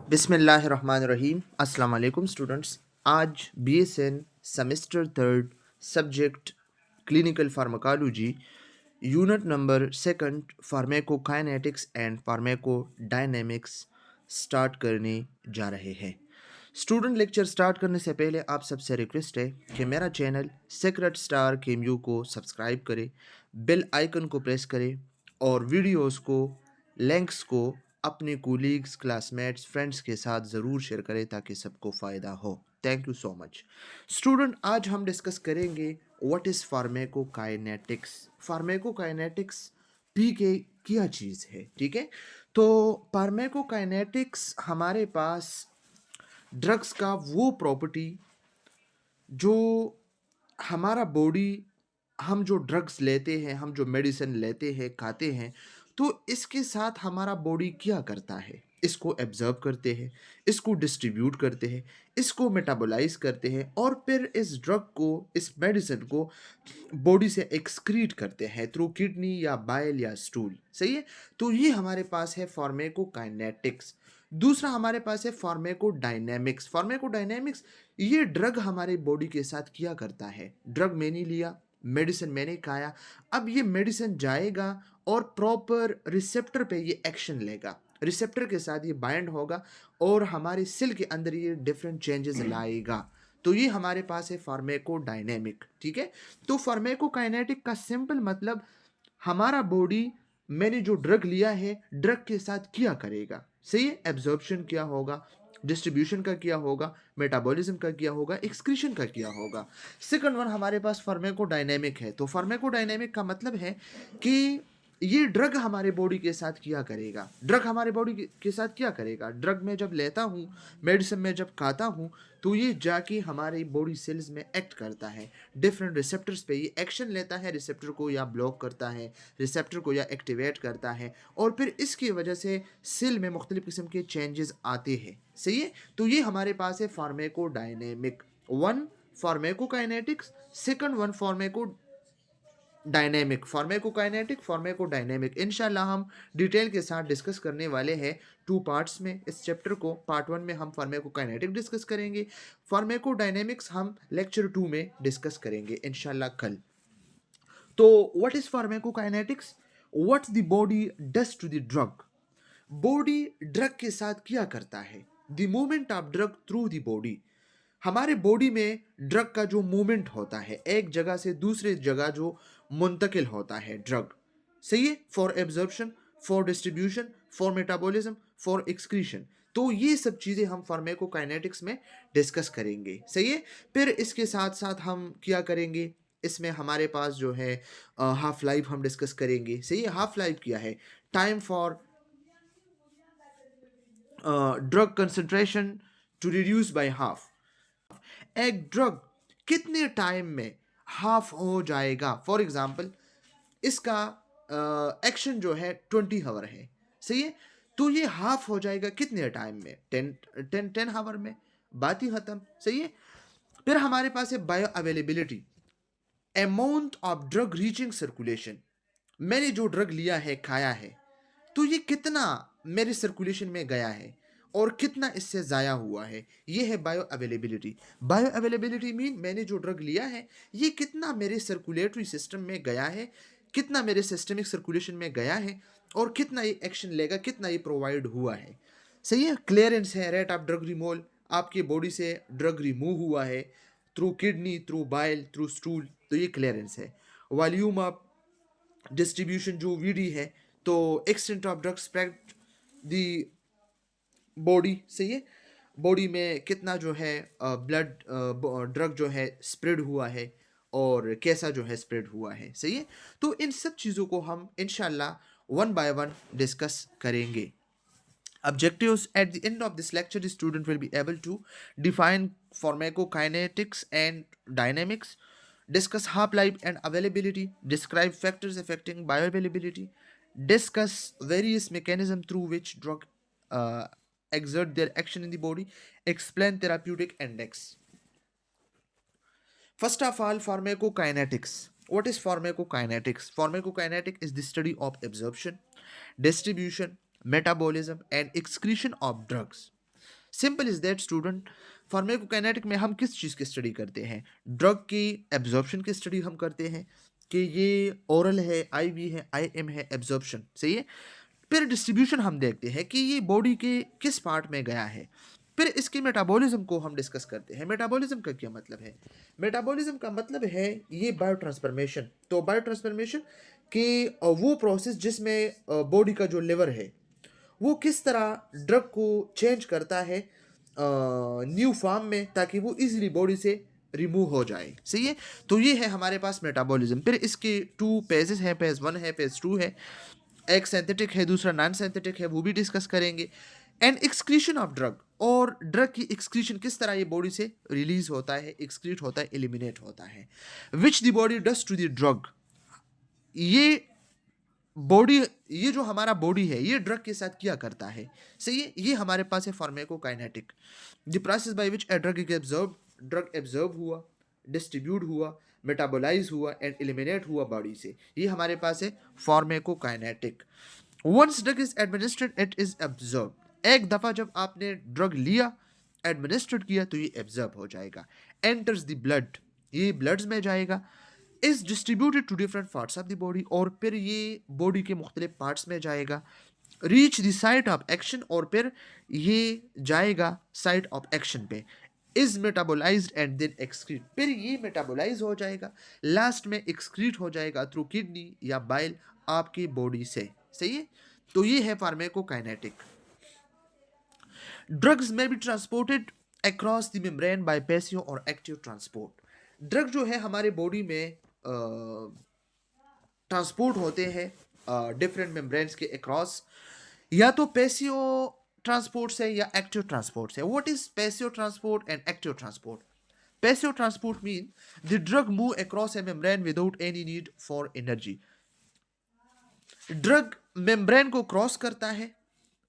बिस्मिल्लाहिर्रहमानिर्रहीम। अस्सलाम वालेकुम स्टूडेंट्स। आज BSN semester third subject clinical pharmacology unit number second pharmacokinetics and pharmacodynamics start करने जा रहे हैं। स्टूडेंट लेक्चर स्टार्ट करने से पहले आप सबसे रिक्वेस्ट है कि मेरा चैनल सीक्रेट स्टार केम्यू को सब्सक्राइब करें, बेल आइकन को प्रेस करें और वीडियोस को लिंक्स को अपने कोलीग्स क्लासमेट्स फ्रेंड्स के साथ ज़रूर शेयर करें ताकि सबको फ़ायदा हो। Thank you so much. Student, आज हम डिस्कस करेंगे what is pharmacokinetics. Pharmacokinetics P के क्या चीज़ है, ठीक है। तो फार्माकोकाइनेटिक्स हमारे पास ड्रग्स का वो प्रॉपर्टी जो हमारा बॉडी, हम जो ड्रग्स लेते हैं, हम जो मेडिसिन लेते हैं, खाते हैं, तो इसके साथ हमारा बॉडी क्या करता है, इसको एब्जर्व करते हैं, इसको डिस्ट्रीब्यूट करते हैं, इसको मेटाबोलाइज करते हैं और फिर इस ड्रग को, इस मेडिसिन को बॉडी से एक्सक्रीट करते हैं थ्रू किडनी या बाइल या स्टूल। सही है। तो ये हमारे पास है फार्माकोकाइनेटिक्स। दूसरा हमारे पास है फार्माकोडायनेमिक्स। फार्माकोडायनेमिक्स, ये ड्रग हमारे बॉडी के साथ क्या करता है। ड्रग मैंने लिया, मेडिसिन मैंने खाया, अब ये मेडिसिन जाएगा और प्रॉपर रिसेप्टर पे ये एक्शन लेगा, रिसेप्टर के साथ ये बाइंड होगा और हमारे सेल के अंदर ये डिफरेंट चेंजेस लाएगा। तो ये हमारे पास है फार्माकोडायनेमिक, ठीक है। तो फार्माकोकाइनेटिक का सिंपल मतलब हमारा बॉडी, मैंने जो ड्रग लिया है, ड्रग के साथ क्या करेगा। सही है। एब्जॉर्प्शन क्या होगा, डिस्ट्रीब्यूशन का क्या होगा, मेटाबॉलिज्म का क्या होगा, एक्सक्रीशन का क्या होगा। सेकंड वन हमारे पास फार्माकोडायनेमिक है। तो फार्माकोडायनेमिक का मतलब है कि ये ड्रग हमारे बॉडी के साथ क्या करेगा। ड्रग हमारे बॉडी के साथ क्या करेगा, ड्रग में जब लेता हूँ, मेडिसिन में जब खाता हूँ, तो ये जाके हमारी बॉडी सेल्स में एक्ट करता है, डिफरेंट रिसेप्टर्स पे ये एक्शन लेता है, रिसेप्टर को या ब्लॉक करता है, रिसेप्टर को या एक्टिवेट करता है और फिर इसकी वजह से सेल में मुख्तलिफ किस्म के चेंजेस आते हैं। सही है। तो ये हमारे पास है pharmacodynamic. One pharmacokinetics, second one pharmaco dynamic. Pharmacokinetic, pharmacodynamic इंशाल्लाह हम डिटेल के साथ डिस्कस करने वाले हैं टू पार्ट्स में। इस चैप्टर को पार्ट वन में हम फार्माकोकाइनेटिक डिस्कस करेंगे, फार्माकोडायनेमिक्स हम लेक्चर टू में डिस्कस करेंगे इंशाल्लाह कल। तो what is pharmacokinetics, what's the body does to the drug. Body drug के साथ क्या करता है, the movement of drug through the body. हमारे बॉडी में ड्रग का जो मूवमेंट होता है, एक जगह से दूसरे जगह जो मुंतकिल होता है ड्रग। सही है। For absorption, for distribution, for metabolism, for excretion. तो ये सब चीज़ें हम फार्माकोकाइनेटिक्स में डिस्कस करेंगे। सही है। फिर इसके साथ साथ हम क्या करेंगे, इसमें हमारे पास जो है हाफ लाइफ हम डिस्कस करेंगे। सही है। हाफ लाइफ क्या है, time for drug concentration to reduce by half. एक ड्रग कितने टाइम में हाफ हो जाएगा। फॉर एग्जाम्पल, इसका एक्शन जो है 20 आवर है। सही है। तो ये हाफ हो जाएगा कितने टाइम में, 10 आवर में, बात ही खत्म। सही है। फिर हमारे पास है bio availability, amount of drug reaching circulation. मैंने जो ड्रग लिया है, खाया है, तो ये कितना मेरे सर्कुलेशन में गया है और कितना इससे ज़ाया हुआ है, ये है bio availability. Bio availability mean मैंने जो ड्रग लिया है, ये कितना मेरे सर्कुलेटरी सिस्टम में गया है, कितना मेरे सिस्टमिक सर्कुलेशन में गया है और कितना ये एक्शन लेगा, कितना ये प्रोवाइड हुआ है। सही है। क्लियरेंस है, रेट ऑफ ड्रग रिमूवल, आपके बॉडी से ड्रग रिमूव हुआ है through kidney, through bile, through stool, तो ये क्लियरेंस है। वॉल्यूम ऑफ डिस्ट्रीब्यूशन जो वीडी है, तो extent of drug spread the body. सही है। बॉडी में कितना जो है ब्लड ड्रग जो है स्प्रेड हुआ है और कैसा जो है स्प्रेड हुआ है। सही है। तो इन सब चीज़ों को हम इंशाल्लाह वन बाय वन डिस्कस करेंगे। Objectives at the end of this lecture, the student will be able to define pharmacokinetics and dynamics, discuss half-life and availability, describe factors affecting bioavailability, discuss various mechanisms through which drug uh, exert their action in the body, explain therapeutic index. First of all, pharmacokinetics. What is pharmacokinetics? Pharmacokinetic is the study of absorption, distribution, metabolism, and excretion of drugs. Simple is that student. Pharmacokinetic में हम किस चीज़ की study करते हैं? Drug की absorption की study हम करते हैं कि ये ओरल है, आईवी है, आईएम है, एब्जॉर्प्शन सही है। फिर डिस्ट्रीब्यूशन हम देखते हैं कि ये बॉडी के किस पार्ट में गया है। फिर इसके मेटाबॉलिज्म को हम डिस्कस करते हैं। मेटाबॉलिज्म का क्या मतलब है? मेटाबॉलिज्म का मतलब है ये बायो ट्रांसफॉर्मेशन। तो बायो ट्रांसफॉर्मेशन कि वो प्रोसेस जिसमें बॉडी का जो लिवर है वो किस तरह ड्रग को चेंज करता है न्यू फॉर्म में, ताकि वो इजीली बॉडी से रिमूव हो जाए सही है। तो ये है हमारे पास मेटाबॉलिज्म। फिर इसके टू पेजेस हैं, पेज 1 है, पेज 2 है। एक सिंथेटिक है, दूसरा नॉन सिंथेटिक है, वो भी डिस्कस करेंगे। एंड एक्सक्रीशन ऑफ ड्रग, और ड्रग की एक्सक्रीशन किस तरह ये बॉडी से रिलीज होता है, एक्सक्रीट होता है, एलिमिनेट होता है। Which the body does to the drug, ये बॉडी, ये जो हमारा बॉडी है ये ड्रग के साथ क्या करता है सही है। ये हमारे पास है pharmacokinetic, the process by which a drug is absorb, drug absorb हुआ, डिस्ट्रीब्यूट हुआ, मेटाबोलाइज हुआ एंड एलिमिनेट हुआ बॉडी से, ये हमारे पास है pharmacokinetic. Once drug is administered it is absorb, एक दफा जब आपने ड्रग लिया, एडमिनिस्ट्रेट किया, तो ये एब्जॉर्ब हो जाएगा। एंटर्स द ब्लड, ये ब्लड्स में जाएगा। Is distributed to different parts of the body, और फिर ये बॉडी के मुख्तलिफ पार्ट्स में जाएगा। Reach the site of action, और फिर ये जाएगा साइट ऑफ एक्शन पे। Is metabolised and then excrete, फिर ये मेटाबोलाइज हो जाएगा, लास्ट में एक्सक्रीट हो जाएगा थ्रू किडनी या बाइल आपकी बॉडी से सही है। तो ये है फार्माकोकाइनेटिक। ड्रग्स में be transported across the membrane by passive और एक्टिव ट्रांसपोर्ट। ड्रग जो है हमारे बॉडी में ट्रांसपोर्ट होते हैं डिफरेंट मेम्ब्रेन्स के अक्रॉस, या तो पैसिव ट्रांसपोर्ट से या एक्टिव ट्रांसपोर्ट से। What is passive transport and active transport? Passive transport mean the drug move across A membrane without any need for energy. Drug membrane को cross करता है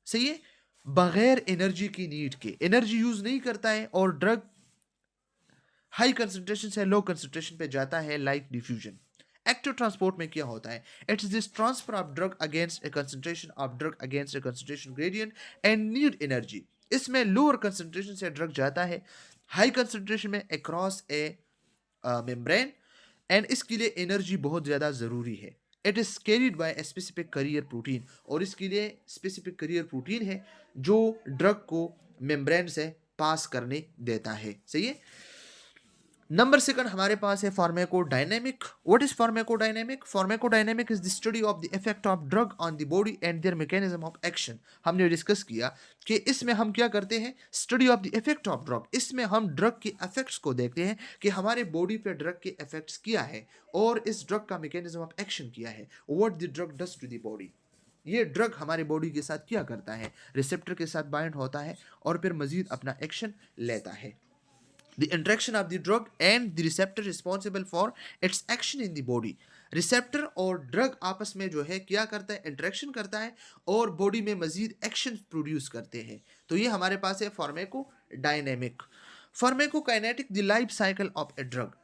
सही है, बगैर एनर्जी की नीड के, एनर्जी यूज नहीं करता है, और ड्रग हाई कंसंट्रेशन से लो कंसंट्रेशन पे जाता है लाइक डिफ्यूजन। एक्टिव ट्रांसपोर्ट में क्या होता है? It is this transfer of drug against A concentration of drug against A concentration gradient and need energy. इसमें लोअर कंसंट्रेशन से ड्रग जाता है हाई कंसंट्रेशन में अक्रॉस ए मेम्ब्रेन, एंड इसके लिए एनर्जी बहुत ज़्यादा ज़रूरी है। It is carried by a specific career protein, और इसके लिए स्पेसिफिक करियर प्रोटीन है जो ड्रग को मेम्ब्रेन से पास करने देता है सही है। नंबर सेकंड हमारे पास है pharmacodynamic. What is pharmacodynamic? Pharmacodynamic is the study of the effect of drug on the body and there mechanism of action. हमने डिस्कस किया कि इसमें हम क्या करते हैं, study of the effect of drug. इसमें हम ड्रग के इफेक्ट्स को देखते हैं कि हमारे बॉडी पे ड्रग के इफेक्ट्स क्या है और इस ड्रग का मैकेनिज्म ऑफ एक्शन क्या है। What the drug does to the body, ये ड्रग हमारे बॉडी के साथ क्या करता है, रिसेप्टर के साथ बाइंड होता है और फिर मजीद अपना एक्शन लेता है। The interaction of the drug and the receptor responsible for its action in the body. Receptor और ड्रग आपस में जो है क्या करता है, इंटरेक्शन करता है और बॉडी में मजीद एक्शन प्रोड्यूस करते हैं। तो ये हमारे पास है pharmacodynamic. Pharmacokinetic the life cycle of a drug.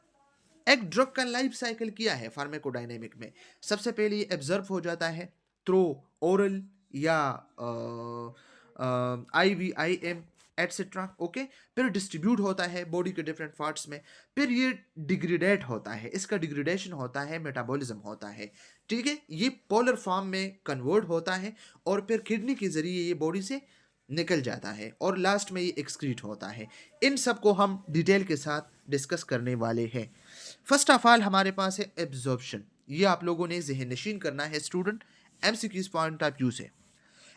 एक ड्रग का लाइफ साइकिल क्या है फार्माकोडायनेमिक में? सबसे पहले ये एब्जर्व हो जाता है थ्रू ओरल या आईवी, आईएम एटसेट्रा ओके। फिर डिस्ट्रीब्यूट होता है बॉडी के डिफरेंट पार्ट्स में, फिर ये डिग्रेडेट होता है, इसका डिग्रेडेशन होता है, मेटाबॉलिज्म होता है ठीक है। ये पोलर फॉर्म में कन्वर्ट होता है और फिर किडनी के जरिए ये बॉडी से निकल जाता है और लास्ट में ये एक्सक्रीट होता है। इन सब को हम डिटेल के साथ डिस्कस करने वाले हैं। फर्स्ट ऑफ ऑल हमारे पास है एब्जॉर्प्शन। ये आप लोगों ने ज़हन नशीन करना है student, MCQs point of view से।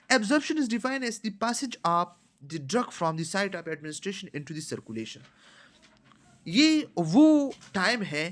Absorption is defined as the passage of the drug from the site of administration into the circulation। ये वो टाइम है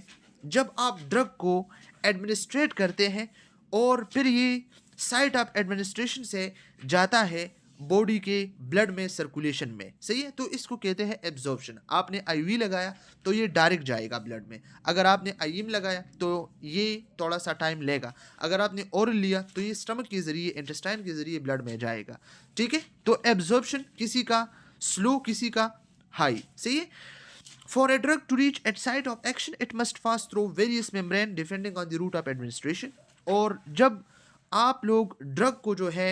जब आप ड्रग को एडमिनिस्ट्रेट करते हैं और फिर ये साइट ऑफ एडमिनिस्ट्रेशन से जाता है बॉडी के ब्लड में, सर्कुलेशन में सही है। तो इसको कहते हैं एब्जॉर्प्शन। आपने आईवी लगाया तो ये डायरेक्ट जाएगा ब्लड में, अगर आपने आईएम लगाया तो ये थोड़ा सा टाइम लेगा, अगर आपने ओरल लिया तो ये स्टमक के जरिए, इंटेस्टाइन के जरिए ब्लड में जाएगा ठीक है। तो एब्जॉर्प्शन किसी का स्लो, किसी का हाई सही है। For a drug to reach at site of action, it must pass through various membrane depending on the route of administration। और जब आप लोग ड्रग को जो है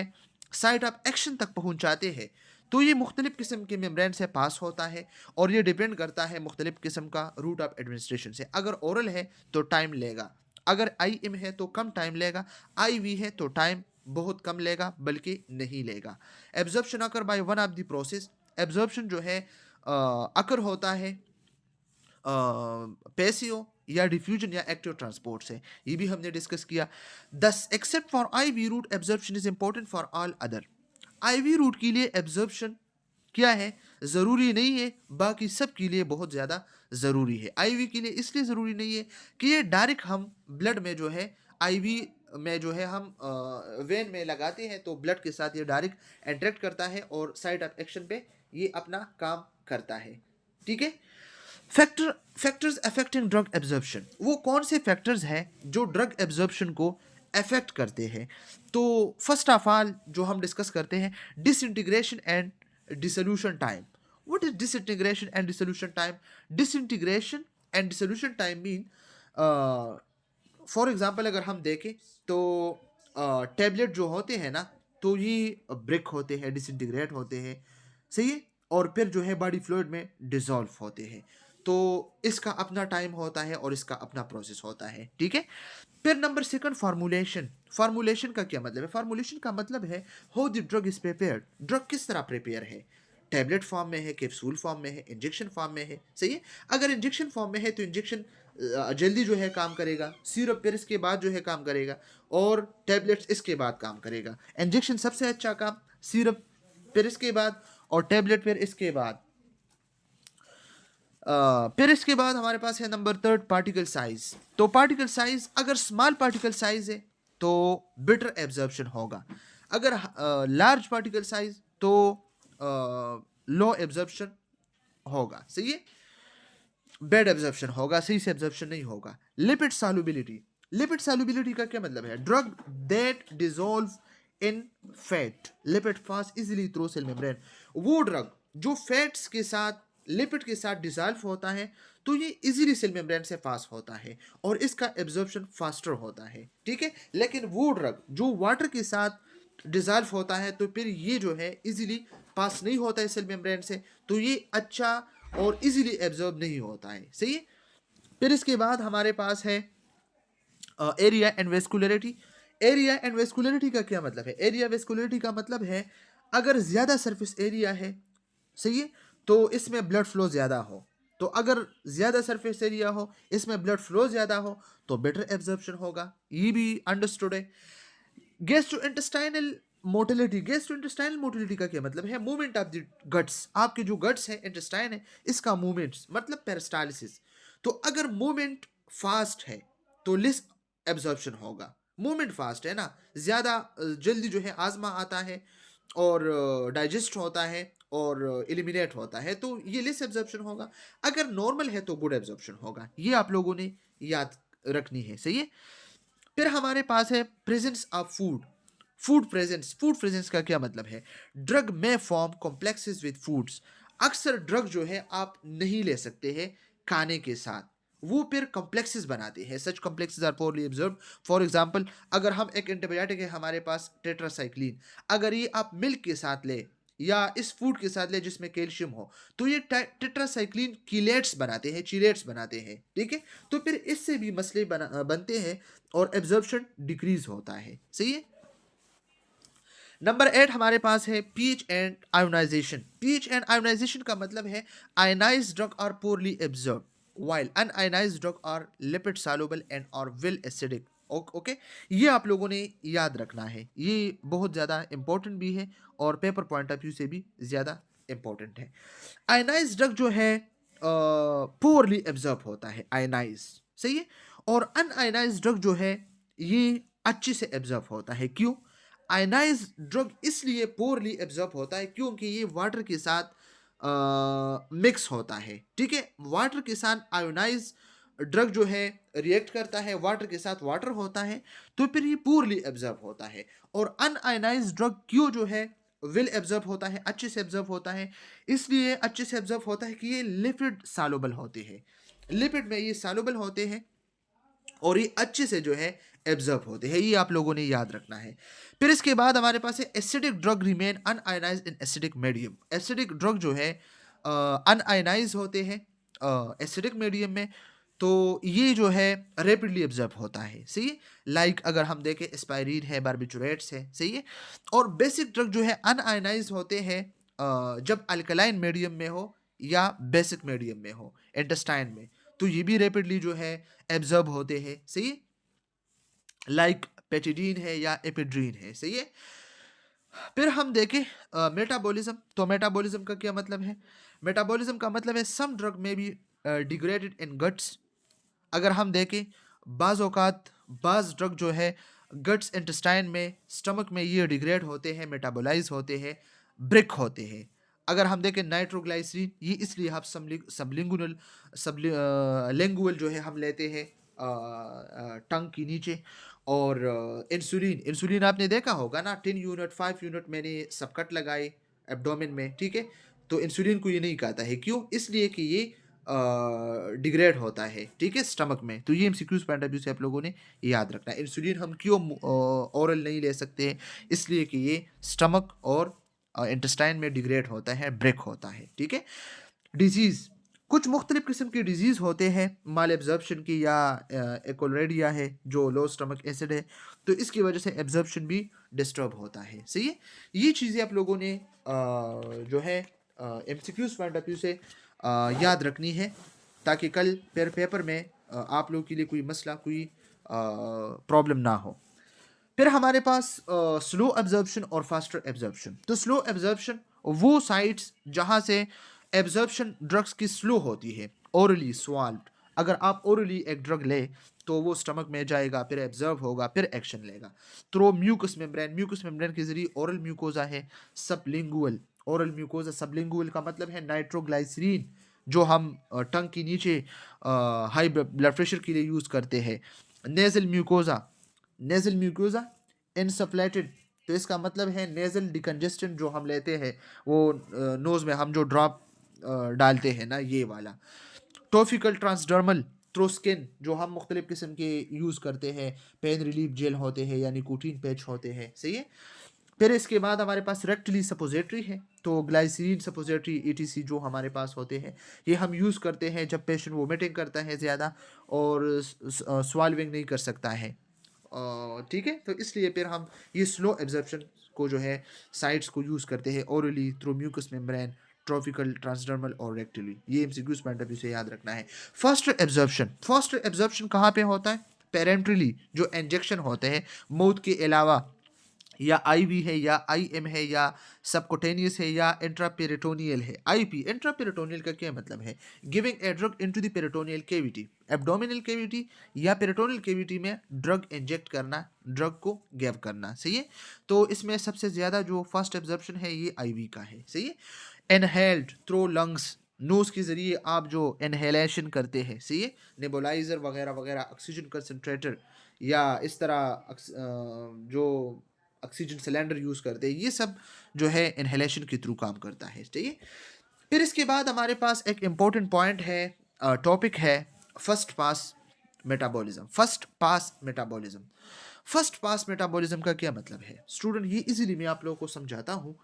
साइट ऑफ एक्शन तक पहुंचाते हैं तो ये मुख्तलिफ किस्म के मेम्ब्रेन से पास होता है और ये डिपेंड करता है मुख्तलिफ किस्म का रूट ऑफ एडमिनिस्ट्रेशन से। अगर ओरल है तो टाइम लेगा, अगर IM है तो कम टाइम लेगा, IV है तो टाइम बहुत कम लेगा बल्कि नहीं लेगा। Absorption occur by one of the process, absorption जो है अकर होता है पैसिव या डिफ्यूजन या एक्टिव ट्रांसपोर्ट से, ये भी हमने डिस्कस किया। Thus except for IV route absorption is important for all other. IV route के लिए एब्जॉर्प्शन क्या है, ज़रूरी नहीं है, बाकी सब के लिए बहुत ज़्यादा ज़रूरी है। IV के लिए इसलिए ज़रूरी नहीं है कि ये डायरेक्ट हम ब्लड में जो है IV में जो है हम वेन में लगाते हैं तो ब्लड के साथ ये डायरेक्ट इंटरेक्ट करता है और साइड ऑफ एक्शन पे ये अपना काम करता है। ठीक है। फैक्टर्स अफेक्टिंग ड्रग एब्जॉर्प्शन, वो कौन से फैक्टर्स हैं जो ड्रग एब्जॉर्प्शन को अफेक्ट करते हैं? तो फर्स्ट ऑफ ऑल जो हम डिस्कस करते हैं, disintegration and dissolution time. What is disintegration and dissolution time? Disintegration and dissolution time mean, for example अगर हम देखें तो टैबलेट जो होते हैं ना, तो ये ब्रेक होते हैं, डिसइंटीग्रेट होते हैं, सही है, और फिर जो है बॉडी फ्लूइड में डिसॉल्व होते हैं। तो इसका अपना टाइम होता है और इसका अपना प्रोसेस होता है। ठीक है। फिर नंबर सेकंड, फार्मूलेशन। फार्मूलेशन का क्या मतलब है? फार्मूलेशन का मतलब है how the drug is prepared, drug किस तरह प्रिपेयर है, टैबलेट फॉर्म में है, कैप्सूल फॉर्म में है, इंजेक्शन फॉर्म में है, सही है। अगर इंजेक्शन फॉर्म में है तो इंजेक्शन जल्दी जो है काम करेगा, सिरप फिर इसके बाद जो है काम करेगा, और टैबलेट्स इसके बाद काम करेगा। इंजेक्शन सबसे अच्छा काम, सिरप फिर इसके बाद, और टैबलेट फिर इसके बाद। फिर इसके बाद हमारे पास है नंबर थर्ड, पार्टिकल साइज। तो पार्टिकल साइज, अगर स्मॉल पार्टिकल साइज है तो बेटर एब्जॉर्प्शन होगा, अगर लार्ज पार्टिकल साइज तो लो एब्जॉर्प्शन होगा, सही है, बैड एब्जॉर्प्शन होगा, सही से एब्जॉर्प्शन नहीं होगा। लिपिड सॉल्युबिलिटी, लिपिड सॉल्युबिलिटी का क्या मतलब है? Drug that dissolve in fat, lipid pass easily through cell membrane. वो ड्रग जो फैट्स के साथ, लिपिड के साथ डिसॉल्व होता है तो ये इजीली सेल मेम्ब्रेन से पास होता है और इसका एब्जॉर्प्शन फास्टर होता है। ठीक है। लेकिन वो ड्रग जो वाटर के साथ डिसॉल्व होता है तो फिर ये जो है इजीली पास नहीं होता है सेल मेम्ब्रेन से, तो ये अच्छा और इजीली एब्जॉर्ब नहीं होता है, सही है। फिर इसके बाद हमारे पास है area and vascularity. Area and vascularity का क्या मतलब है? एरिया वेस्कुलरिटी का मतलब है अगर ज्यादा सरफेस एरिया है, सही है, तो इसमें ब्लड फ्लो ज्यादा हो, तो अगर ज्यादा सरफेस एरिया हो, इसमें ब्लड फ्लो ज्यादा हो, तो बेटर एब्जॉर्प्शन होगा, ये भी अंडरस्टूड है। गैस्ट्रोइंटेस्टाइनल मोटिलिटी, गैस्ट्रोइंटेस्टाइनल मोटिलिटी का क्या मतलब है? मूवमेंट ऑफ द गट्स, आपके जो गट्स है, इंटेस्टाइन है, इसका मूवमेंट्स मतलब पेरिस्टालिसिस। तो अगर मूवमेंट फास्ट है तो लेस एब्जॉर्प्शन होगा, मूवमेंट फास्ट है ना, ज़्यादा जल्दी जो है आजमा आता है और डाइजेस्ट होता है और एलिमिनेट होता है, तो ये लेस एब्जॉर्प्शन होगा। अगर नॉर्मल है तो गुड एब्जॉर्प्शन होगा, ये आप लोगों ने याद रखनी है, सही है। फिर हमारे पास है presence of food, food presence. Food presence का क्या मतलब है? ड्रग में फॉर्म कॉम्प्लेक्सेस विद फूड्स, अक्सर ड्रग जो है आप नहीं ले सकते हैं खाने के साथ, वो फिर कॉम्प्लेक्सेस बनाते हैं, such complexes are poorly absorbed. For example, अगर हम एक एंटीबायोटिक है हमारे पास टेट्रासाइक्लिन, अगर ये आप मिल्क के साथ ले या इस फूड के साथ ले जिसमें कैल्शियम हो, तो ये टेट्रासाइक्लिन कीलेट्स बनाते हैं, चीलेट्स बनाते हैं, ठीक है। तो फिर इससे भी मसले बनते हैं और एब्जॉर्प्शन डिक्रीज होता है, सही है। नंबर 8 हमारे पास है pH and ionisation. PH and ionisation का मतलब है ionised drug are poorly absorb while unionised drug are lipid soluble and और विल एसिडिक। ओके, ये आप लोगों ने याद रखना है, ये बहुत ज़्यादा इंपॉर्टेंट भी है और पेपर पॉइंट ऑफ व्यू से भी ज़्यादा इंपॉर्टेंट है। आयनाइज्ड ड्रग जो है पोरली एब्जॉर्ब होता है, आयनाइज, सही है, और अनआयनाइज्ड ड्रग जो है ये अच्छे से एब्जॉर्ब होता है। क्यों? आयनाइज ड्रग इसलिए पोरली एब्जॉर्ब होता है क्योंकि ये वाटर के साथ मिक्स होता है, ठीक है। वाटर के साथ आयोनाइज ड्रग जो है रिएक्ट करता है, वाटर के साथ वाटर होता है, तो फिर ये पोरली एब्जॉर्ब होता है। और अनआयनाइज ड्रग क्यों जो है विल एब्जॉर्ब होता है, अच्छे से एब्जॉर्ब होता है, इसलिए अच्छे से एब्जॉर्ब होता है कि ये लिपिड सॉल्युबल होते हैं, लिपिड में ये सॉल्युबल होते हैं और ये अच्छे से जो है एब्जॉर्ब होते हैं, ये आप लोगों ने याद रखना है। फिर इसके बाद हमारे पास है acidic drug remain un-ionised in acidic medium. Acidic drug जो है अनआयनाइज होते हैं एसिडिक मीडियम में, तो ये जो है रेपिडली एब्जॉर्ब होता है, सही है। लाइक अगर हम देखें एस्पायरिन है, बारबिचुरेट्स है, सही है। और बेसिक ड्रग जो है अनआयनाइज होते हैं जब अल्कलाइन मीडियम में हो या बेसिक मीडियम में हो, इंटेस्टाइन में, तो ये भी रेपिडली जो है एब्जॉर्ब होते हैं, सही है। लाइक पेटिडीन है या एपिड्रीन है, सही है। फिर हम देखें मेटाबॉलिज्म, तो मेटाबॉलिज्म का क्या मतलब है? मेटाबॉलिज्म का मतलब है सम ड्रग में बी डिग्रेडेड इन गट्स। अगर हम देखें बाज़ औक़ात बाज़ ड्रग जो है गट्स इंटेस्टाइन में, स्टमक में ये डिग्रेड होते हैं, मेटाबोलाइज होते हैं, ब्रेक होते हैं। अगर हम देखें नाइट्रोग्लाइसरीन, ये इसलिए हम सबलिंगुअल लिंगुअल जो है हम लेते हैं टंग के नीचे। और इंसुलिन, इंसुलिन आपने देखा होगा ना, 10 यूनिट 5 यूनिट मैंने सबकट लगाए एब्डोमेन में, ठीक है। तो इंसुलिन को ये नहीं कहता है, क्यों? इसलिए कि ये डिग्रेड होता है, ठीक है, स्टमक में। तो ये एमसीक्यूज पॉइंट ऑफ व्यू से आप लोगों ने याद रखना है। इंसुलिन हम क्यों ओरल नहीं ले सकते हैं? इसलिए कि ये स्टमक और इंटेस्टाइन में डिग्रेड होता है, ब्रेक होता है, ठीक है। डिजीज़, कुछ मुख्तलिफ किस्म की डिजीज़ होते हैं माल एब्जॉर्प्शन की, या एकोलरेडिया है जो लो स्टमक एसिड है, तो इसकी वजह से एब्जॉर्प्शन भी डिस्टर्ब होता है, सही है। ये चीज़ें आप लोगों ने जो है एमसीक्यूज पॉइंट ऑफ व्यू से याद रखनी है, ताकि कल पेपर में आप लोगों के लिए कोई मसला, कोई प्रॉब्लम ना हो। फिर हमारे पास स्लो एब्जॉर्प्शन और फास्टर एब्जॉर्प्शन। तो स्लो एब्जॉर्प्शन वो साइट्स जहाँ से एब्जॉर्प्शन ड्रग्स की स्लो होती है, ओरली स्वाल्व्ड। अगर आप ओरली एक ड्रग ले तो वो स्टमक में जाएगा, फिर एब्जॉर्ब होगा, फिर एक्शन लेगा। तो वो म्यूकस मेम्ब्रेन, म्यूकस मेम्ब्रेन के जरिए ओरल म्यूकोजा है, सबलिंगुअल। ओरल म्यूकोजा सबलिंगुअल का मतलब है नाइट्रोग्लाइसरीन, जो हम टंग के नीचे हाई ब्लड प्रेशर के लिए यूज़ करते हैं। नेजल म्यूकोजा, नेजल म्यूकोजा इनसफ्लेटेड, तो इसका मतलब है नेजल डिकंजेस्टेंट जो हम लेते हैं, वो नोज़ में हम जो ड्रॉप डालते हैं ना, ये वाला। टॉपिकल ट्रांसडर्मल थ्रू स्किन, जो हम मुख्तलिफ किस्म के यूज़ करते हैं, पेन रिलीफ जेल होते हैं या निकोटीन पैच होते हैं, सही है। फिर इसके बाद हमारे पास रेक्टली सपोजिटरी है, तो ग्लाइसिन सपोजिटरी ईटीसी जो हमारे पास होते हैं, ये हम यूज़ करते हैं जब पेशेंट वोमिटिंग करता है ज़्यादा और स्वाल्विंग नहीं कर सकता है, ठीक है। तो इसलिए फिर हम ये स्लो एब्जॉर्प्शन को जो है साइट्स को यूज़ करते हैं orally, through mucus membrane, tropical, transdermal और रेक्टली। ये एमसीक्यूज पॉइंट ऑफ व्यू से याद रखना है। फास्टर एब्जॉर्प्शन, फास्टर एब्जॉर्प्शन कहाँ पे होता है? पेरेंट्रली, जो इंजेक्शन होते हैं माउथ के अलावा, या आईवी है या आईएम है या सबकोटेनियस है या इंट्रापेरिटोनियल है। आईपी, इंट्रापेरिटोनियल का क्या मतलब है? Giving a drug into the peritoneal cavity, abdominal cavity या पेरिटोनियल कैविटी में ड्रग इंजेक्ट करना, ड्रग को गिव करना, सही है। तो इसमें सबसे ज़्यादा जो फर्स्ट एब्जॉर्प्शन है ये आईवी का है, सही है। इनहेल्ड थ्रू लंग्स, नोज के जरिए आप जो इनहेलेशन करते हैं, सही है, नेबुलाइजर वगैरह वगैरह, ऑक्सीजन कंसनट्रेटर या इस तरह जो ऑक्सीजन सिलेंडर यूज़ करते हैं, ये सब जो है इनहेलेशन के थ्रू काम करता है, ठीक है। फिर इसके बाद हमारे पास एक इम्पोर्टेंट पॉइंट है, टॉपिक है first pass metabolism. First pass metabolism, first pass metabolism का क्या मतलब है स्टूडेंट? ये इजीली मैं आप लोगों को समझाता हूँ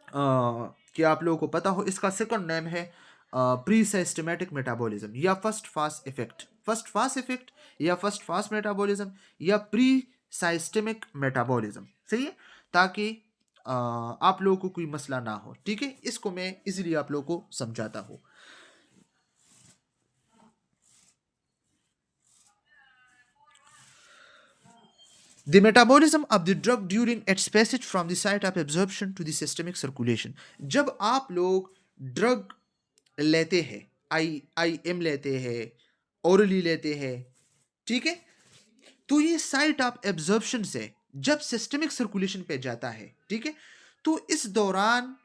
कि आप लोगों को पता हो। इसका सेकंड नेम है प्री सिस्टमेटिक मेटाबॉलिज्म या first fast effect. First fast effect या फर्स्ट फास्ट मेटाबॉलिज्म या प्री सिस्टमिक मेटाबॉलिज्म, सही है, ताकि आप लोगों को कोई मसला ना हो, ठीक है। इसको मैं इजीली आप लोगों को समझाता हूँ। The metabolism of the drug during its passage from the site of absorption to the systemic circulation। जब आप लोग ड्रग लेते हैं, आई एम लेते हैं, ओरली लेते हैं, ठीक है, तो ये साइट ऑफ एब्जॉर्प्शन से जब सिस्टमिक सर्कुलेशन पे जाता है, ठीक है, तो इस दौरान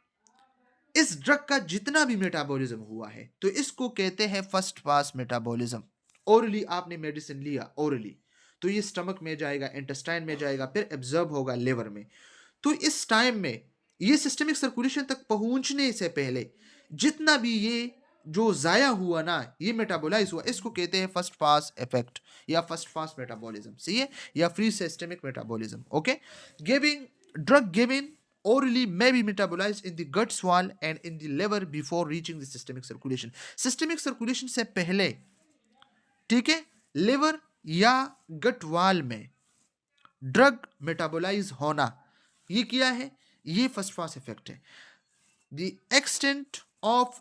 इस ड्रग का जितना भी मेटाबॉलिज्म हुआ है, तो इसको कहते हैं फर्स्ट पास मेटाबॉलिज्म। ओरली आपने मेडिसिन लिया, ओरली, तो ये स्टमक में जाएगा, इंटेस्टाइन में जाएगा, फिर एब्जॉर्ब होगा लिवर में। तो इस टाइम में ये सिस्टमिक सर्कुलेशन तक पहुंचने से पहले जितना भी ये जो ज़ाया हुआ ना, ये मेटाबोलाइज हुआ, इसको कहते हैं फर्स्ट पास इफेक्ट या फर्स्ट पास मेटाबॉलिज्म, सही है, या free systemic metabolism. Okay, giving drug given orally may be metabolized in the gut wall and in the liver before reaching the systemic circulation. Systemic circulation से पहले, ठीक है, liver या गट वाल में ड्रग मेटाबोलाइज होना, ये क्या है, ये फर्स्ट पास इफेक्ट है। The extent of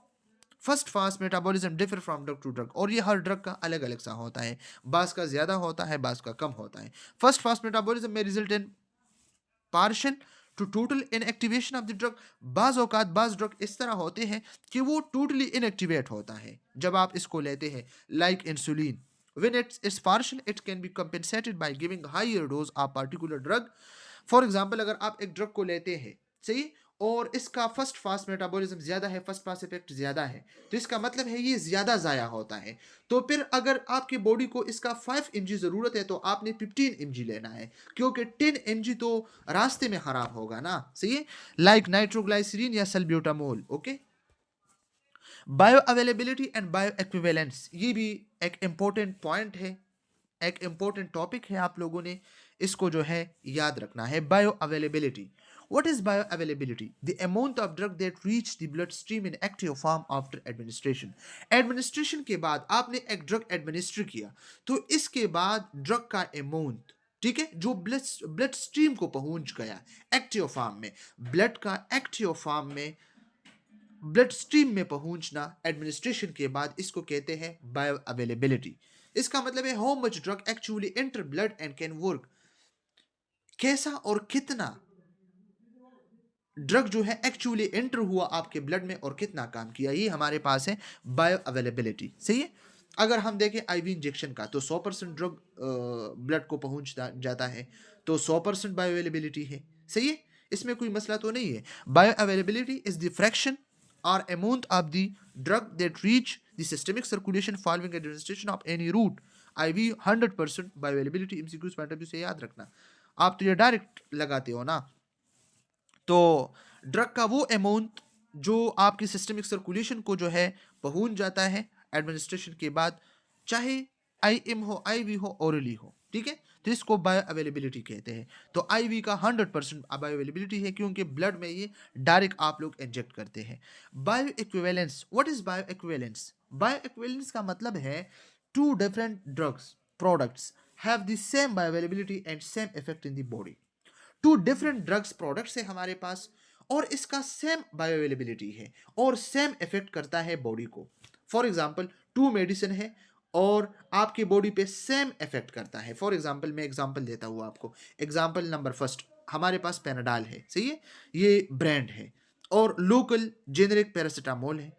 first fast metabolism differ from drug to drug, और ये हर ड्रग का अलग अलग सा होता है, बास का ज्यादा होता है, बास का कम होता है। फर्स्ट फास्ट मेटाबॉलिज्म में result in partial two total inactivation of the drug. बाज औकात बाज ड्रग इस तरह होते हैं कि वो टोटली इनएक्टिवेट होता है जब आप इसको लेते हैं, like insulin. When it's partial, it can be compensated by giving higher dose of particular drug. For example, अगर आप एक ड्रग को लेते हैं, सही, और इसका फर्स्ट फास्ट मेटाबॉलिज्म ज्यादा है, फर्स्ट पास इफेक्ट ज्यादा है, तो इसका मतलब है ये ज्यादा जाया होता है। तो फिर अगर आपकी बॉडी को इसका 5 mg जरूरत है तो आपने 15 mg लेना है, क्योंकि 10 mg तो रास्ते में खराब होगा ना, सही है, लाइक नाइट्रोग्लाइसरीन या salbutamol. Okay, bioavailability and bioequivalence, ये भी एक इंपॉर्टेंट पॉइंट है, एक इंपॉर्टेंट टॉपिक है, आप लोगों ने इसको जो है याद रखना है। Bio availability, what is bio availability? The amount of drug that reach the blood stream in active form after administration. Administration के बाद आपने एक ड्रग एडमिनिस्टर किया, तो इसके बाद ड्रग का अमाउंट, ठीक है, जो ब्लड स्ट्रीम को पहुंच गया एक्टिव फॉर्म में, ब्लड का एक्टिव फॉर्म में ब्लड स्ट्रीम में पहुंचना एडमिनिस्ट्रेशन के बाद, इसको कहते हैं बायो अवेलेबिलिटी। इसका मतलब है how much drug actually enter blood and can work, कैसा और कितना ड्रग जो है एक्चुअली एंटर हुआ आपके ब्लड में और कितना काम किया, ये हमारे पास है बायो अवेलेबिलिटी, सही है। अगर हम देखें आईवी इंजेक्शन का, तो 100% ड्रग ब्लड को पहुंच जाता है, तो 100% बायो अवेलेबिलिटी है, सही है, इसमें कोई मसला तो नहीं है। Bio availability is the fraction or amount of the drug that reach the systemic circulation following administration of any route। IV 100% bioavailability MCQs point of view से याद रखना, आप तो ये डायरेक्ट लगाते हो ना, तो ड्रग का वो अमाउंट जो आपकी सिस्टमिक सर्कुलेशन को जो है पहुंच जाता है एडमिनिस्ट्रेशन के बाद, चाहे IM हो, IV हो, ओरली हो, ठीक है, तो इसको बायो अवेलेबिलिटी कहते हैं। तो IV का 100% बायो अवेलेबिलिटी है, क्योंकि ब्लड में ये डायरेक्ट आप लोग इंजेक्ट करते हैं। Bioequivalence, what is bioequivalence? Bioequivalence का मतलब है two different drugs products have the same bioavailability and same effect in the body. Two different drugs products है हमारे पास, और इसका सेम बायो अवेलेबिलिटी है और सेम इफेक्ट करता है बॉडी को। फॉर एग्जांपल, टू मेडिसिन है और आपकी बॉडी पे सेम इफेक्ट करता है। फॉर एग्जांपल, मैं एग्जांपल देता हूँ आपको। एग्जांपल नंबर फर्स्ट, हमारे पास पैनाडाल है, सही है, ये ब्रांड है, और लोकल जेनेरिक पैरासिटामोल है।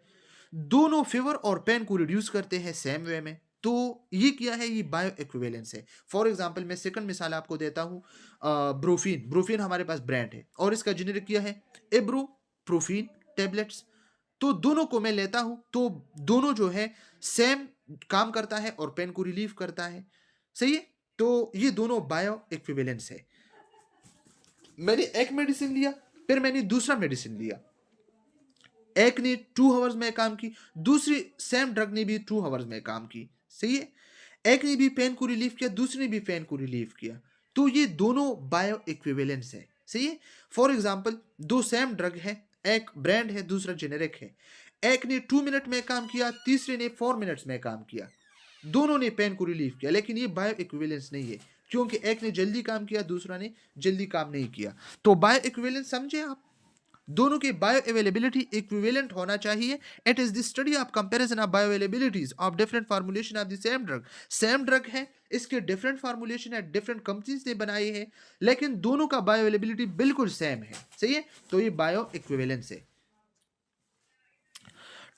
दोनों फीवर और पेन को रिड्यूस करते हैं सेम वे में, तो ये क्या है, ये बायो इक्विवेलेंस है। फॉर एग्जांपल, मैं सेकंड मिसाल आपको देता हूँ, ब्रोफिन। ब्रोफिन हमारे पास ब्रांड है और इसका जेनेरिक क्या है, इब्रोप्रोफिन टेबलेट्स। तो दोनों को मैं लेता हूं, तो दोनों जो है सेम काम करता है और पेन को रिलीव करता है, सही है, तो ये दोनों बायो इक्विवेलेंस है। मैंने एक मेडिसिन लिया, फिर मैंने दूसरा मेडिसिन लिया, एक ने 2 आवर्स में काम की, दूसरी सेम ड्रग ने भी 2 आवर्स में काम की, सही है, एक ने भी पेन को रिलीव किया, दूसरे ने भी पेन को रिलीव किया, तो ये दोनों बायो इक्विवेलेंस है, सही है। फॉर एग्जांपल, दो सेम ड्रग है, एक ब्रांड है, दूसरा जेनेरिक है, एक ने 2 मिनट में काम किया, तीसरे ने 4 मिनट्स में काम किया, दोनों ने पेन को रिलीव किया, लेकिन ये बायो इक्विवेलेंस नहीं है, क्योंकि एक ने जल्दी काम किया, दूसरा ने जल्दी काम नहीं किया। तो बायो इक्विवेलेंस समझे आप, दोनों की बायो अवेलेबिलिटी इक्विवेलेंट होना चाहिए। It is the study of comparison of bio availabilities of different formulation of the same drug. Same drug है, इसके डिफरेंट फार्मूलेशन है, डिफरेंट कंपनीज ने बनाई है, लेकिन दोनों का बायो अवेलेबिलिटी बिल्कुल सेम है, सही है, तो ये बायो इक्विवेलेंस है।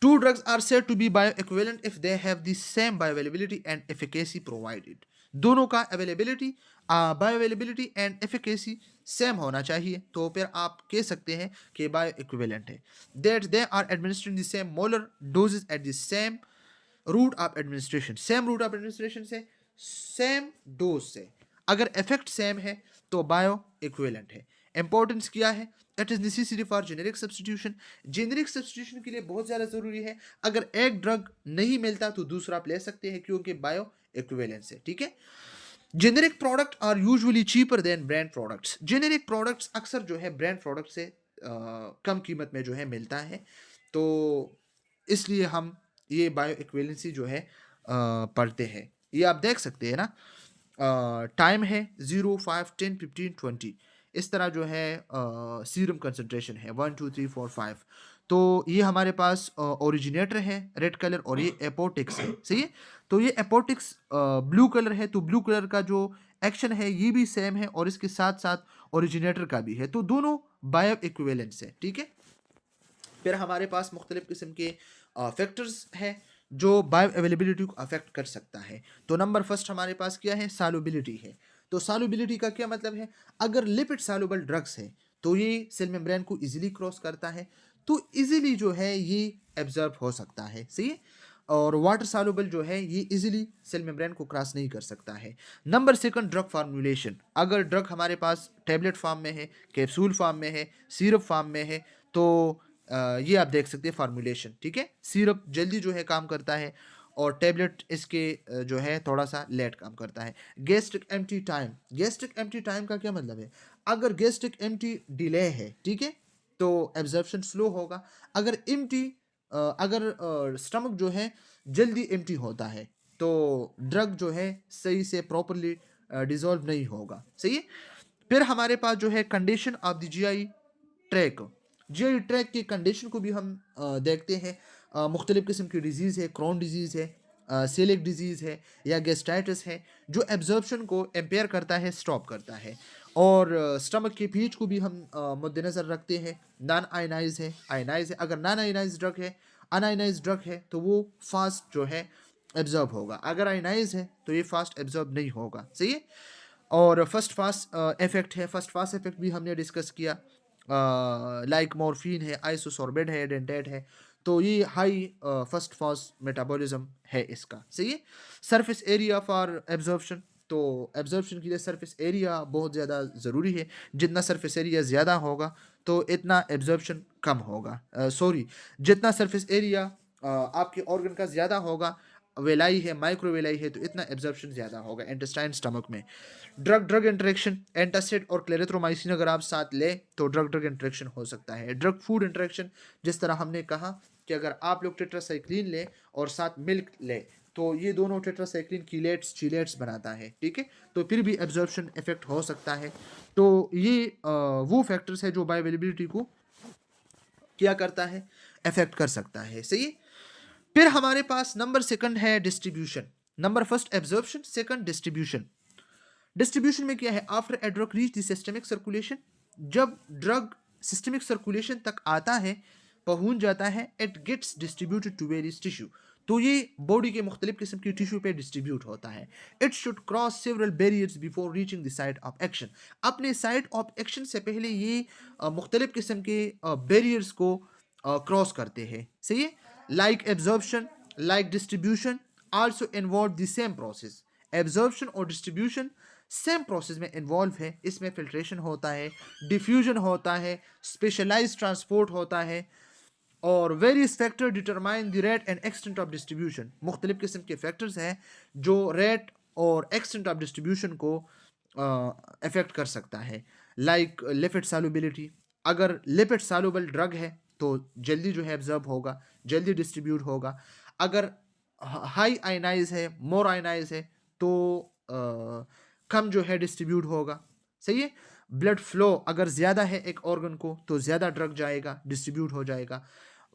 Two drugs are said to be bioequivalent if they have the same bioavailability and efficacy provided। दोनों का availability, bioavailability and efficacy same होना चाहिए, तो फिर आप कह सकते हैं कि बायो इक्विवेलेंट है। That they are administering the same molar dosages at the same route of administration. Same route of administration से, सेम डोज से, अगर इफेक्ट सेम है तो बायो इक्विवेलेंट है। इंपॉर्टेंस क्या है? It is necessary for generic substitution. Generic substitution के लिए बहुत ज़्यादा ज़रूरी है। अगर एक ड्रग नहीं मिलता तो दूसरा आप ले सकते हैं, क्योंकि बायो इक्विवेलेंस है, ठीक है। Generic product are usually cheaper than brand products. Generic products अक्सर जो है ब्रांड प्रोडक्ट से कम कीमत में जो है मिलता है, तो इसलिए हम ये बायो इक्विवेलेंसी जो है पढ़ते हैं। ये आप देख सकते हैं ना, टाइम है 0, 5, 10, 15, 20, इस तरह जो है सीरम कंसंट्रेशन है 1, 2, 3, 4, 5। तो ये हमारे पास ओरिजिनेटर है रेड कलर, और ये एपोटिक्स है, सही है। तो ये एपोटिक्स ब्लू कलर है, तो ब्लू कलर का जो एक्शन है ये भी सेम है, और इसके साथ साथ ओरिजिनेटर का भी है, तो दोनों बायो इक्विवेलेंस है, ठीक है। फिर हमारे पास मुख्तलिफ किस्म के फैक्टर्स हैं जो बायो अवेलेबिलिटी को अफेक्ट कर सकता है। तो नंबर फर्स्ट हमारे पास क्या है? सॉल्युबिलिटी है। तो सॉल्युबिलिटी का क्या मतलब है? अगर लिपिड सॉल्युबल ड्रग्स है तो ये सेल मेम्ब्रेन को इजीली क्रॉस करता है, तो इजीली जो है ये एब्जॉर्ब हो सकता है, सही है। और वाटर सॉल्युबल जो है ये इजीली सेल मेम्ब्रेन को क्रॉस नहीं कर सकता है। Number second, drug formulation. अगर ड्रग हमारे पास टैबलेट फॉर्म में है, कैप्सूल फॉर्म में है, सिरप फॉर्म में है, तो ये आप देख सकते हैं फार्मूलेशन, ठीक है। सिरप जल्दी जो है काम करता है, और टैबलेट इसके जो है थोड़ा सा लेट काम करता है। Gastric empty time. Gastric empty time का क्या मतलब है? अगर गैस्ट्रिक एम्प्टी डिले है, ठीक है, तो एब्जॉर्प्शन स्लो होगा। अगर एम्प्टी अगर स्टमक जो है जल्दी एम्प्टी होता है, तो ड्रग जो है सही से प्रॉपरली डिजोल्व नहीं होगा, सही है। फिर हमारे पास जो है condition of the GI tract. GI tract की कंडीशन को भी हम देखते हैं। मुख्तलिफ किस्म की डिजीज़ है, क्रोन डिजीज़ है, सेलिक डिजीज़ है, या गेस्टाइटिस है, जो एब्जॉर्प्शन को एम्पेयर करता है, स्टॉप करता है। और स्टमक के पीच को भी हम मद्देनज़र रखते हैं। नॉन आयनाइज है, आयनाइज है। अगर नॉन आयनाइज ड्रग है, अनआयनाइज ड्रग है, तो वो फास्ट जो है एब्जॉर्ब होगा। अगर आयनाइज है तो ये फास्ट एब्जॉर्ब नहीं होगा, सही है। और फर्स्ट फास्ट इफेक्ट है। फर्स्ट फास्ट इफेक्ट भी हमने डिस्कस किया, लाइक मॉर्फिन है, आइसोसॉर्बेट है, डेंटेट है, तो ये हाई फर्स्ट फास्ट मेटाबॉलिज्म है इसका, सही है। Surface area for absorption. तो एब्जॉर्प्शन के लिए सरफेस एरिया बहुत ज़्यादा ज़रूरी है। जितना सरफेस एरिया ज़्यादा होगा तो इतना एब्जॉर्प्शन कम होगा। सॉरी, जितना सरफेस एरिया आपके ऑर्गन का ज़्यादा होगा, वेलाई है, माइक्रोवेलाई है, तो इतना एब्जॉर्प्शन ज़्यादा होगा इंटेस्टाइन स्टमक में। ड्रग ड्रग इंटरेक्शन, एंटासिड और क्लेरेथ्रोमाइसिन अगर आप साथ ले तो ड्रग ड्रग इंटरेक्शन हो सकता है। ड्रग फूड इंटरेक्शन, जिस तरह हमने कहा कि अगर आप लोग टेट्रासाइक्लिन ले और साथ मिल्क ले, तो ये दोनों टेट्रासाइक्लिन कीलेट्स चीलेट्स बनाता है, ठीक है, तो फिर भी एब्जॉर्प्शन इफेक्ट हो सकता है। तो ये वो फैक्टर्स है जो बायोअवेलेबिलिटी को क्या करता है, इफेक्ट कर सकता है, सही है। फिर हमारे पास नंबर सेकंड है distribution. Number first absorption, second distribution. Distribution में क्या है? After a drug reach the systemic circulation, जब ड्रग सिस्टमिक सर्कुलेशन तक आता है, पहुंच जाता है, it gets distributed to various tissue, तो ये बॉडी के मुख्तलिफ किस्म की टिश्यू पे डिस्ट्रीब्यूट होता है। It should cross several barriers before reaching the site of action. अपने साइट ऑफ एक्शन से पहले ये मुख्तलिफ किस्म के बैरियर्स को क्रॉस करते हैं, सही है। Like absorption, like distribution also involve the same process. Absorption और डिस्ट्रीब्यूशन सेम प्रोसेस में इन्वॉल्व है। इसमें फिल्ट्रेशन होता है, डिफ्यूजन होता है, स्पेशलाइज ट्रांसपोर्ट होता है, और various factor determine the rate and extent of distribution. मुख्तलिफ किस्म के फैक्टर्स हैं जो रेट और एक्सटेंट ऑफ डिस्ट्रीब्यूशन को अफेक्ट कर सकता है। लाइक लिपिड सॉल्युबिलिटी, अगर लिपिड सॉल्युबल ड्रग है तो जल्दी जो है एब्जॉर्ब होगा, जल्दी डिस्ट्रीब्यूट होगा। अगर हाई आयनाइज है, मोर आयनाइज है, तो कम जो है डिस्ट्रीब्यूट होगा, सही है। ब्लड फ्लो अगर ज़्यादा है एक ऑर्गन को तो ज़्यादा ड्रग जाएगा, डिस्ट्रीब्यूट हो जाएगा।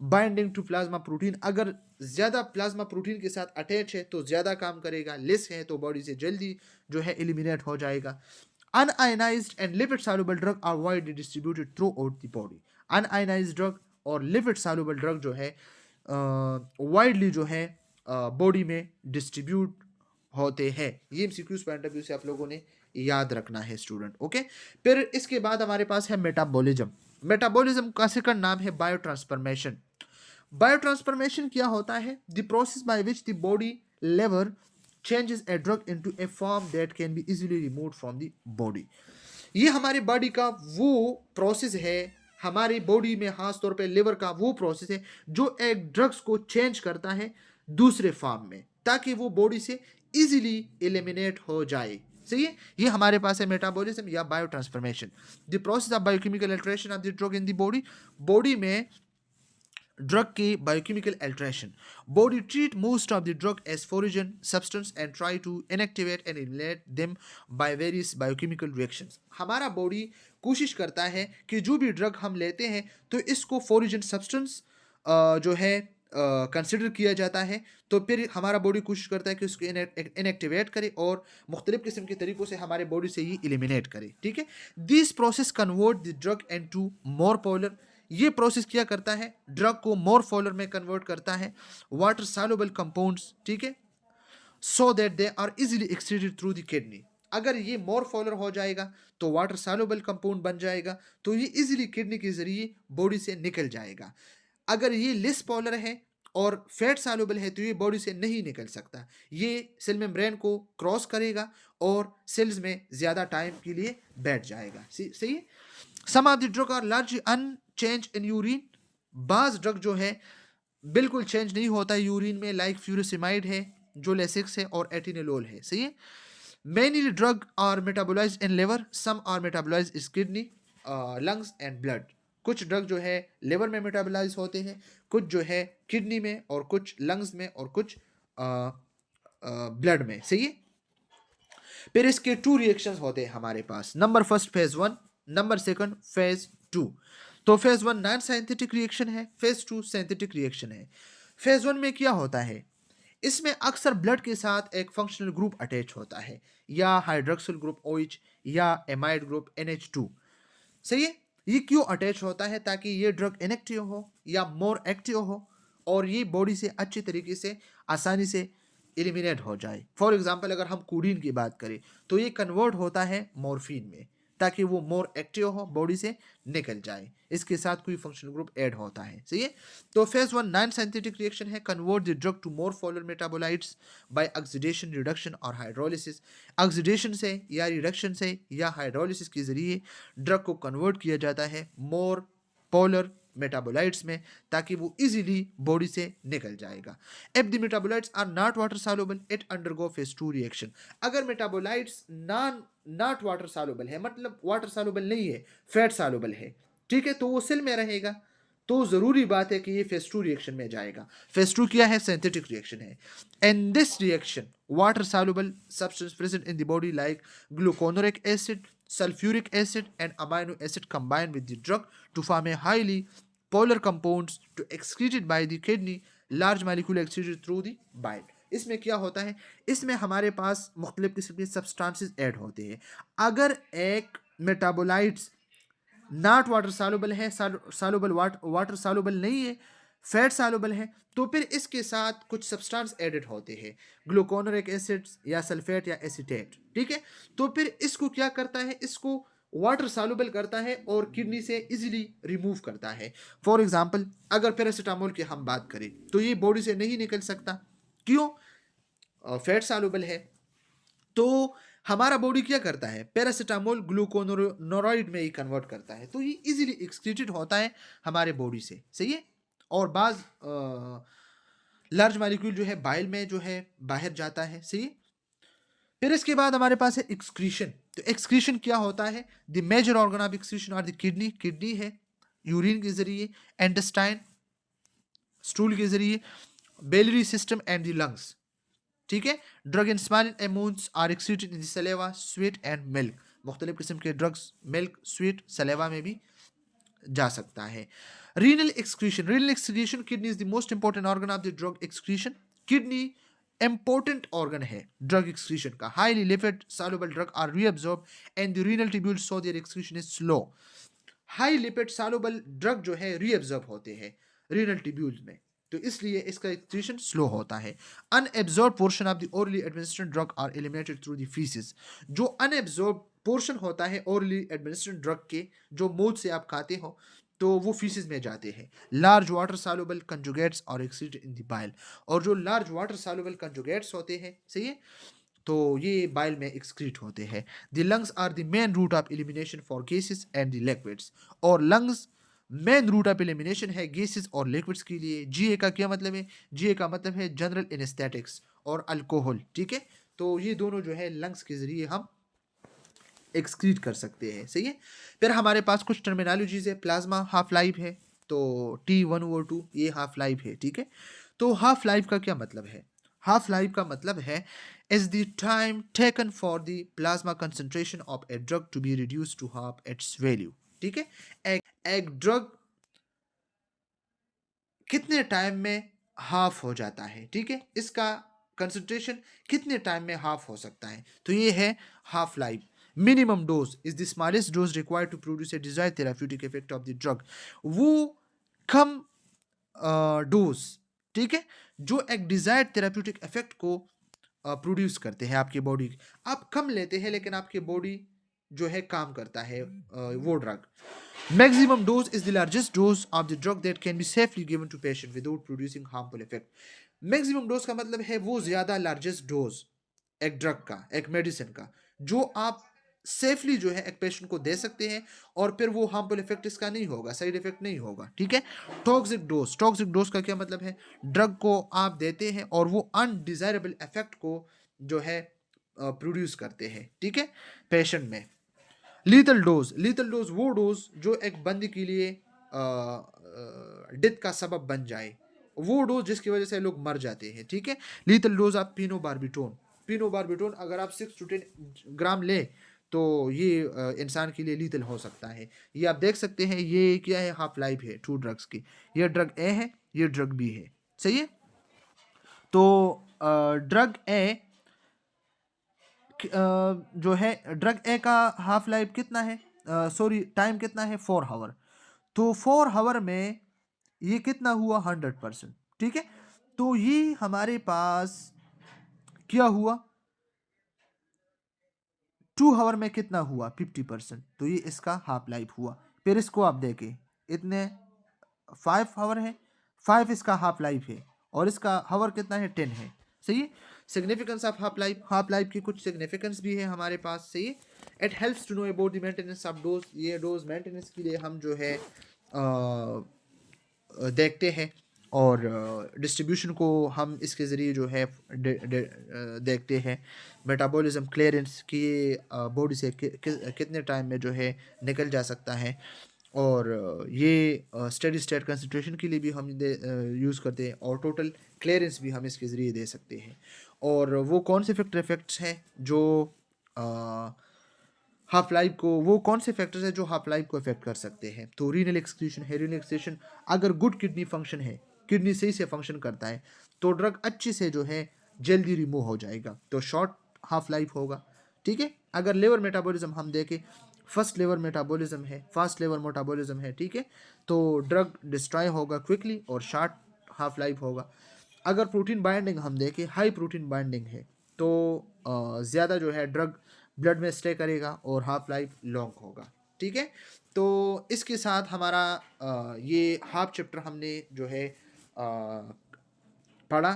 बाइंडिंग टू प्लाज्मा प्रोटीन, अगर ज़्यादा प्लाज्मा प्रोटीन के साथ अटैच है तो ज़्यादा काम करेगा, लेस है तो बॉडी से जल्दी जो है एलिमिनेट हो जाएगा। Unionised and lipid soluble drug are widely distributed throughout the body. Unionised drug और लिपिड सॉल्युबल ड्रग जो है वाइडली जो है बॉडी में डिस्ट्रीब्यूट होते हैं। ये एमसीक्यूज पॉइंट ऑफ व्यू से आप लोगों ने याद रखना है स्टूडेंट, ओके। फिर इसके बाद हमारे पास है मेटाबॉलिज्म। मेटाबॉलिज्म का सेकंड नाम है बायो ट्रांसफॉर्मेशन। बायो ट्रांसफॉर्मेशन क्या होता है? The process by which the body liver changes a drug into a form that can be easily removed from the body। ये हमारे बॉडी का वो प्रोसेस है, हमारी बॉडी में खास तौर पे लिवर का वो प्रोसेस है जो एक ड्रग्स को चेंज करता है दूसरे फॉर्म में, ताकि वो बॉडी से इजीली एलिमिनेट हो जाए। सही है, ये हमारे पास है मेटाबॉलिज्म या bio transformation, the process of biochemical alteration of the drug in the body. Body में drug की biochemical alteration. Body treat most of the drug as foreign substance and try to inactivate and eliminate them by various biochemical reactions. हमारा body कोशिश करता है कि जो भी drug हम लेते हैं तो इसको फॉरेन सब्सटेंस जो है कंसिडर किया जाता है, तो फिर हमारा बॉडी कोशिश करता है कि उसको इनएक्टिवेट करे और मुख्तलिफ किस्म के तरीक़ों से हमारे बॉडी से ही एलिमिनेट करे। ठीक है, this process convert the drug into more polar. ये प्रोसेस क्या करता है, ड्रग को मोर पोलर में कन्वर्ट करता है वाटर सॉल्युबल कंपाउंड्स। ठीक है, so that they are easily excreted through the kidney. अगर ये मोर पोलर हो जाएगा तो वाटर सॉल्युबल कंपाउंड बन जाएगा, तो ये इजीली किडनी के जरिए बॉडी से निकल जाएगा। अगर ये लेस पोलर है और फैट सॉल्युबल है तो ये बॉडी से नहीं निकल सकता, ये सेल मेम्ब्रेन को क्रॉस करेगा और सेल्स में ज़्यादा टाइम के लिए बैठ जाएगा। सही है। Some of the drug are largely unchanged in urine. बाज ड्रग जो है बिल्कुल चेंज नहीं होता है यूरिन में, लाइक फ्यूरिसिमाइड है जो लेसिक्स है और एटिनोलोल है। सही है। Many drug are metabolised in liver, some are metabolised in kidney, lungs and blood. कुछ ड्रग जो है लिवर में मेटाबोलाइज होते हैं, कुछ जो है किडनी में और कुछ लंग्स में और कुछ ब्लड में। सही है। फिर इसके टू रिएक्शंस होते हैं हमारे पास, number first phase 1, number second phase 2। तो फेज 1 नॉन सिंथेटिक रिएक्शन है, फेज 2 सिंथेटिक रिएक्शन है। फेज 1 में क्या होता है, इसमें अक्सर ब्लड के साथ एक फंक्शनल ग्रुप अटैच होता है, या हाइड्रोक्सिल ग्रुप OH या एमाइड ग्रुप NH2। सही है। ये क्यों अटैच होता है, ताकि ये ड्रग इनएक्टिव हो या मोर एक्टिव हो और ये बॉडी से अच्छी तरीके से आसानी से एलिमिनेट हो जाए। फॉर एग्जांपल अगर हम कोडीन की बात करें तो ये कन्वर्ट होता है मॉर्फिन में, ताकि वो मोर एक्टिव हो, बॉडी से निकल जाए, इसके साथ कोई फंक्शनल ग्रुप ऐड होता है। सही है। तो फेज 1 नॉन सिंथेटिक रिएक्शन है, convert the drug to more polar metabolites by oxidation, reduction और हाइड्रोलिसिस। ऑक्सीडेशन से या रिडक्शन से या हाइड्रोलिसिस के जरिए ड्रग को कन्वर्ट किया जाता है मोर पोलर मेटाबोलाइट्स में, ताकि वो इजीली बॉडी से निकल जाएगा। If the metabolites are not water soluble it undergo phase 2 reaction. अगर मेटाबोलाइट्स नॉट वाटर सॉल्युबल है, मतलब वाटर सॉल्युबल नहीं है, फैट सॉल्युबल है, ठीक है, तो वो सेल में रहेगा, तो जरूरी बात है कि ये फेज 2 रिएक्शन में जाएगा। फेज 2 क्या है, सिंथेटिक रिएक्शन है। In this reaction water soluble substance present in the body like glucuronic acid, sulfuric acid and amino acid combine with the drug to form a highly polar compounds to excreted by the kidney, large molecule excreted through the bile। इसमें क्या होता है, इसमें हमारे पास मुख्तलिफ किस्म के substances add होते हैं। अगर एक मेटाबोलाइट्स नॉट वाटर सॉल्युबल है, सॉल्युबल वाटर सॉल्युबल नहीं है, फैट सॉल्युबल है, तो फिर इसके साथ कुछ सब्सटेंस एडेड होते हैं, ग्लूकोनोरिक एसिड्स या सल्फेट या एसीटेट। ठीक है, तो फिर इसको क्या करता है, इसको वाटर सॉल्युबल करता है और किडनी से इजीली रिमूव करता है। फॉर एग्जांपल अगर पैरासीटामोल की हम बात करें तो ये बॉडी से नहीं निकल सकता, क्यों, फैट सॉल्युबल है। तो हमारा बॉडी क्या करता है, पैरासीटामोल ग्लूकोनोराइड में ही कन्वर्ट करता है, तो ये इजीली एक्सक्रीटेड होता है हमारे बॉडी से। सही है। और बाज लार्ज मॉलिक्यूल जो है बाइल में जो है बाहर जाता है। सही। फिर इसके बाद हमारे पास है एक्सक्रीशन। तो एक्सक्रीशन क्या होता है, the major organ of excretion और द किडनी, किडनी है, यूरिन के जरिए, इंटेस्टाइन स्टूल के जरिए, biliary system and the lungs. ठीक है। Drug in small amounts are excreted in the saliva, sweet and milk. मुख्तलिफ किस्म के ड्रग्स मिल्क, स्वीट, सलेवा में भी जा सकता है। Renal excretion, renal excretion, kidney is the most important organ of the drug excretion. Kidney important organ है drug excretion का। Highly lipid soluble drug are reabsorb and the renal tubule so their excretion is slow. High lipid soluble drug जो है reabsorb होते हैं renal tubules में, तो इसलिए इसका एक्सक्रीशन स्लो होता है। Unabsorbed portion of the orally administered drug are eliminated through the faeces. जो अनएब्सॉर्ब पोर्शन होता है ओरली एडमिनिस्ट्रेटेड ड्रग के, जो मूल से आप खाते हो, तो वो फीसिस में जाते हैं। लार्ज वाटर सॉल्युबल कंजुगेट्स और एक्सक्रीटेड इन द बाइल। और जो लार्ज वाटर सॉल्युबल कंजुगेट्स होते हैं, सही है, तो ये बाइल में एक्सक्रीट होते हैं। The lungs are the main route of elimination for gases and the liquids, और lungs main route of elimination है गैसेस और लिक्विड्स के लिए। जीए का क्या मतलब है? जीए का मतलब है जनरल एनेस्थेटिक्स और अल्कोहल, ठीक है। तो ये दोनों जो है लंग्स के जरिए हम एक्सक्रीट कर सकते हैं, सही है। फिर हमारे पास कुछ टर्मिनोलॉजीज है। प्लाज्मा हाफ लाइफ है, तो T1/2 ये हाफ लाइफ है, ठीक है। तो हाफ लाइफ का क्या मतलब है? हाफ लाइफ का मतलब है is the time taken for the plasma concentration of a drug to be reduce to half its value, ठीक है। एक ड्रग कितने टाइम में हाफ हो जाता है, ठीक है, इसका कंसंट्रेशन कितने टाइम में हाफ हो सकता है, तो ये है half life. Minimum dose is the smallest dose required to produce a desired therapeutic effect of the drug. वो कम डोज, ठीक है, जो एक डिजायर्ड थेराप्यूटिक इफेक्ट को प्रोड्यूस करते हैं आपकी बॉडी। आप कम लेते हैं लेकिन आपकी बॉडी जो है काम करता है वो drug. Maximum dose is the largest dose of the drug that can be safely given to patient without producing harmful effect. Maximum dose का मतलब है वो ज्यादा largest dose एक ड्रग का, एक मेडिसिन का, जो आप सेफली जो है एक पेशेंट को दे सकते हैं और फिर वो हार्मफुल इफेक्ट इसका नहीं होगा, साइड इफेक्ट नहीं होगा, ठीक है। टॉक्सिक डोज, टॉक्सिक डोज का क्या मतलब है? ड्रग को आप देते हैं और वो अनडिजायरेबल इफेक्ट को जो है प्रोड्यूस करते हैं, ठीक है, पेशेंट में। लीथल डोज, लीथल डोज वो डोज जो एक बंदे के लिए डेथ का सबब बन जाए, वो डोज जिसकी वजह से लोग मर जाते हैं, ठीक है। लीथल डोज ऑफ पीनोबार्बिटोन, पीनोबार्बिटोन अगर आप 6 to 10 ग्राम ले तो ये इंसान के लिए लीथल हो सकता है। ये आप देख सकते हैं, ये क्या है? हाफ लाइफ है टू ड्रग्स की। ये ड्रग ए है, ये ड्रग बी है, सही है। तो ड्रग ए जो है, ड्रग ए का हाफ लाइफ कितना है, सॉरी टाइम कितना है? 4 आवर। तो 4 आवर में ये कितना हुआ? 100%, ठीक है। तो ये हमारे पास क्या हुआ? 2 आवर में कितना हुआ? 50%। तो ये इसका हाफ लाइफ हुआ। फिर इसको आप देखें, इतने 5 आवर है, 5 इसका हाफ लाइफ है और इसका हावर कितना है? 10 है, सही है। Significance of half life, half life की कुछ सिग्निफिकेंस भी है हमारे पास, सही है। It helps to know about the maintenance of dose, ये डोज मेंटेनेंस के लिए हम जो है देखते हैं और डिस्ट्रीब्यूशन को हम इसके ज़रिए जो है देखते हैं। मेटाबॉलिज्म क्लियरेंस की बॉडी से कितने टाइम में जो है निकल जा सकता है, और ये स्टेडी स्टेट कंसंट्रेशन के लिए भी हम यूज़ करते हैं, और टोटल क्लियरेंस भी हम इसके ज़रिए दे सकते हैं। और वो कौन से फैक्टर इफेक्ट्स हैं जो हाफ लाइफ को, वो कौन से फैक्टर्स हैं जो हाफ लाइफ को इफेक्ट कर सकते हैं? तो रीनल एक्सक्रीशन है। रीनल एक्सक्रीशन, अगर गुड किडनी फंक्शन है, किडनी सही से फंक्शन करता है, तो ड्रग अच्छे से जो है जल्दी रिमूव हो जाएगा, तो शॉर्ट हाफ लाइफ होगा, ठीक है। अगर लेवर मेटाबॉलिज्म हम देखें, फर्स्ट लेवर मेटाबॉलिज्म है, फास्ट लेवर मेटाबॉलिज्म है, ठीक है, तो ड्रग डिस्ट्रॉय होगा क्विकली और शॉर्ट हाफ लाइफ होगा। अगर प्रोटीन बाइंडिंग हम देखें, हाई प्रोटीन बाइंडिंग है, तो ज़्यादा जो है ड्रग ब्लड में स्टे करेगा और हाफ लाइफ लॉन्ग होगा, ठीक है। तो इसके साथ हमारा ये हाफ चैप्टर हमने जो है पढ़ा,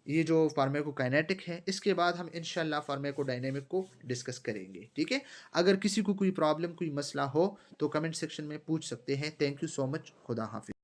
ये जो फार्माकोकाइनेटिक है। इसके बाद हम इंशाल्लाह फार्माकोडायनेमिक को डिस्कस करेंगे, ठीक है। अगर किसी को कोई प्रॉब्लम, कोई मसला हो तो कमेंट सेक्शन में पूछ सकते हैं। Thank you so much. खुदा हाफिज।